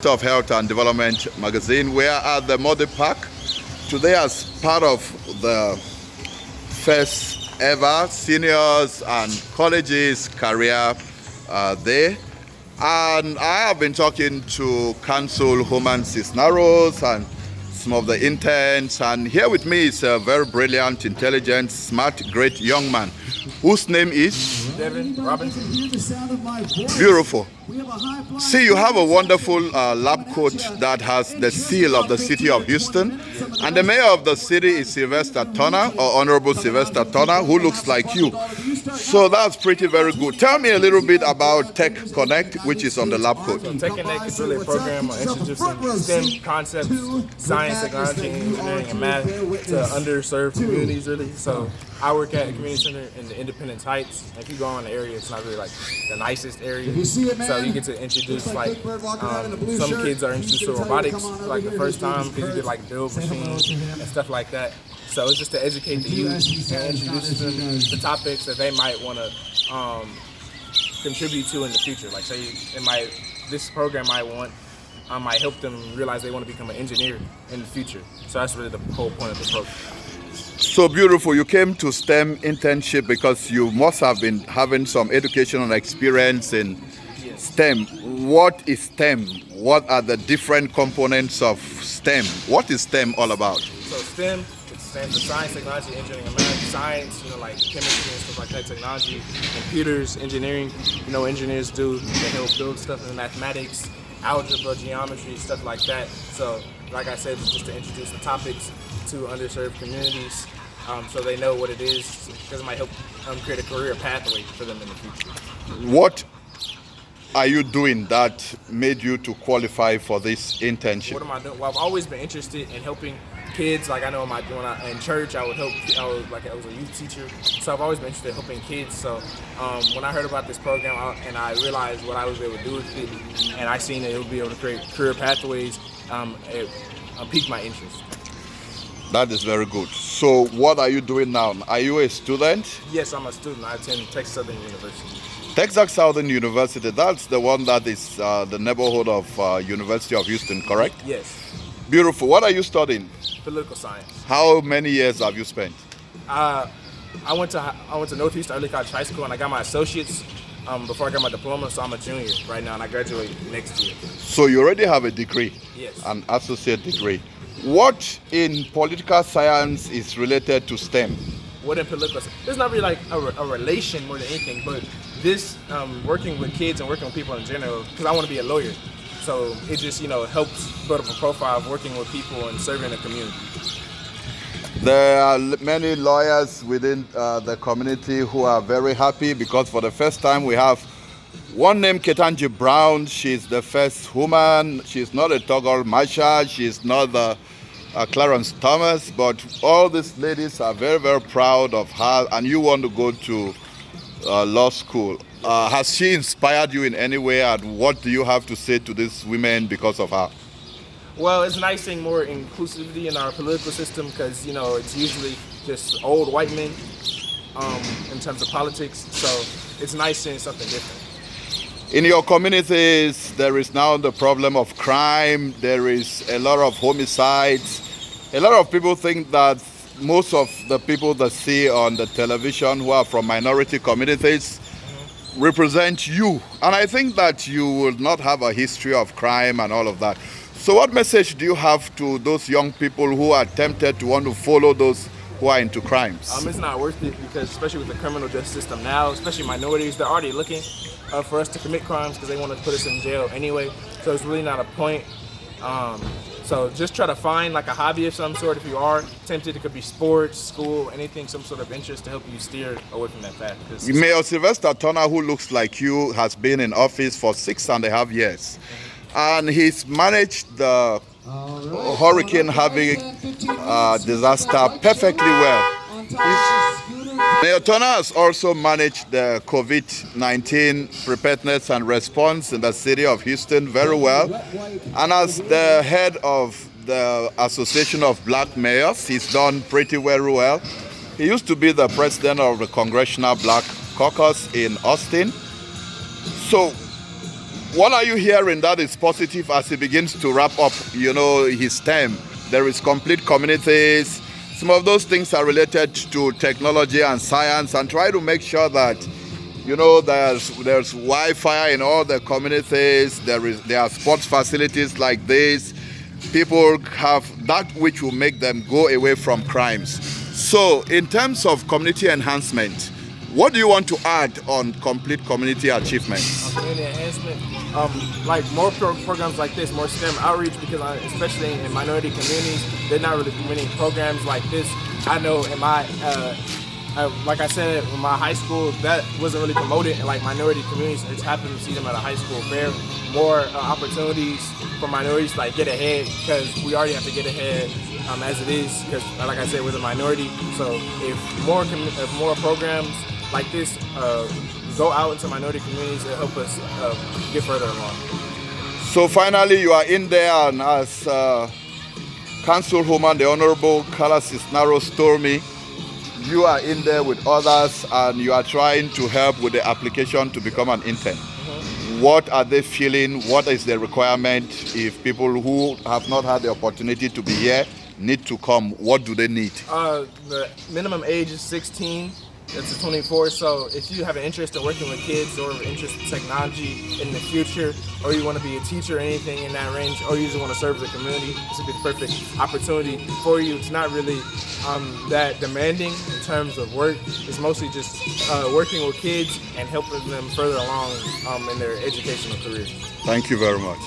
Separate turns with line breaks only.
Of Health and Development magazine. We are at the Modi Park today as part of the first ever seniors and colleges career day. And I have been talking to Council Homan Cisneros and some of the interns, and here with me is a very brilliant, intelligent, smart, great young man whose name is
Devin Robinson.
Beautiful. See, you have a wonderful lab coat that has the seal of the city of Houston, and the mayor of the city is Sylvester Turner, or Honorable Sylvester Turner, who looks like you. So that's pretty very good. Tell me a little bit about TechConnect, which is on the lab coat.
So TechConnect is really a program on introducing STEM concepts, science, technology, engineering, and math to underserved communities, really. So I work at a community center in the Independence Heights. If you go on the area, it's not really like the nicest area. So you get to introduce like some kids are introduced to robotics for like the first time because you get like build machines and stuff like that. So it's just to educate the youth and introduce them to topics that they might want to contribute to in the future. Like say this program might help them realize they want to become an engineer in the future. So that's really the whole point of the program.
So beautiful. You came to STEM internship because you must have been having some educational experience in STEM. What is STEM? What are the different components of STEM? What is STEM all about?
So STEM, it stands for science, technology, engineering, and math. Science, like chemistry and stuff like that. Technology, computers, engineering. Engineers do. They help build stuff in mathematics, algebra, geometry, stuff like that. So, like I said, it's just to introduce the topics to underserved communities, so they know what it is, because it might help create a career pathway for them in the future.
What are you doing that made you to qualify for this internship?
What am I doing? Well, I've always been interested in helping kids. Like I know in church, I was a youth teacher, so I've always been interested in helping kids. So when I heard about this program and I realized what I was able to do with it, and I seen that it would be able to create career pathways, it piqued my interest.
That is very good. So what are you doing now? Are you a student?
Yes, I'm a student. I attend Texas Southern University.
Texas Southern University, that's the one that is the neighborhood of University of Houston, correct?
Yes.
Beautiful. What are you studying?
Political science.
How many years have you spent?
I went to Northeast Early College High School and I got my associates before I got my diploma, so I'm a junior right now and I graduate next year.
So you already have a degree?
Yes.
An associate degree. What in political science is related to STEM?
What in political science? There's not really like a relation more than anything, but this working with kids and working with people in general, because I want to be a lawyer. So it just, helps build up a profile of working with people and serving the community.
There are many lawyers within the community who are very happy because for the first time we have one named Ketanji Brown. She's the first woman. She's not a Toggle Masha. She's not the Clarence Thomas, but all these ladies are very, very proud of her, and you want to go to law school. Has she inspired you in any way, and what do you have to say to these women because of her?
Well, it's nice seeing more inclusivity in our political system because, it's usually just old white men in terms of politics, so it's nice seeing something different.
In your communities, there is now the problem of crime. There is a lot of homicides. A lot of people think that most of the people that see on the television who are from minority communities represent you. And I think that you will not have a history of crime and all of that. So what message do you have to those young people who are tempted to want to follow those who are into crimes?
It's not worth it because especially with the criminal justice system now, especially minorities, they're already looking for us to commit crimes because they want to put us in jail anyway. So it's really not a point. So just try to find like a hobby of some sort if you are tempted. It could be sports, school, anything, some sort of interest to help you steer away from that path.
Mayor Sylvester Turner, who looks like you, has been in office for 6.5 years. And he's managed the Hurricane Harvey disaster perfectly well. Mayor Turner has also managed the COVID-19 preparedness and response in the city of Houston very well. And as the head of the Association of Black Mayors, he's done pretty very well. He used to be the president of the Congressional Black Caucus in Austin. So what are you hearing that is positive as he begins to wrap up, his term? There is complete communities. Some of those things are related to technology and science, and try to make sure that, there's Wi-Fi in all the communities. There are sports facilities like this. People have that which will make them go away from crimes. So in terms of community enhancement, what do you want to add on complete community achievements?
Community enhancement, like more programs like this, more STEM outreach, because especially in minority communities, they're not really many programs like this. I know in my, like I said, in my high school, that wasn't really promoted in like minority communities. It's happened to see them at a high school fair. More opportunities for minorities to like get ahead, because we already have to get ahead as it is, because like I said, we're the minority. So if more programs like this go out into minority communities, it'll help us get further along.
So finally, you are in there, and as Councilwoman, the Honorable Carla Cisneros told me, you are in there with others and you are trying to help with the application to become an intern. What are they feeling? What is the requirement? If people who have not had the opportunity to be here need to come, what do they need?
The minimum age is 16. It's to 24, so if you have an interest in working with kids or interest in technology in the future, or you want to be a teacher or anything in that range, or you just want to serve the community, this would be the perfect opportunity for you. It's not really that demanding in terms of work. It's mostly just working with kids and helping them further along in their educational career.
Thank you very much.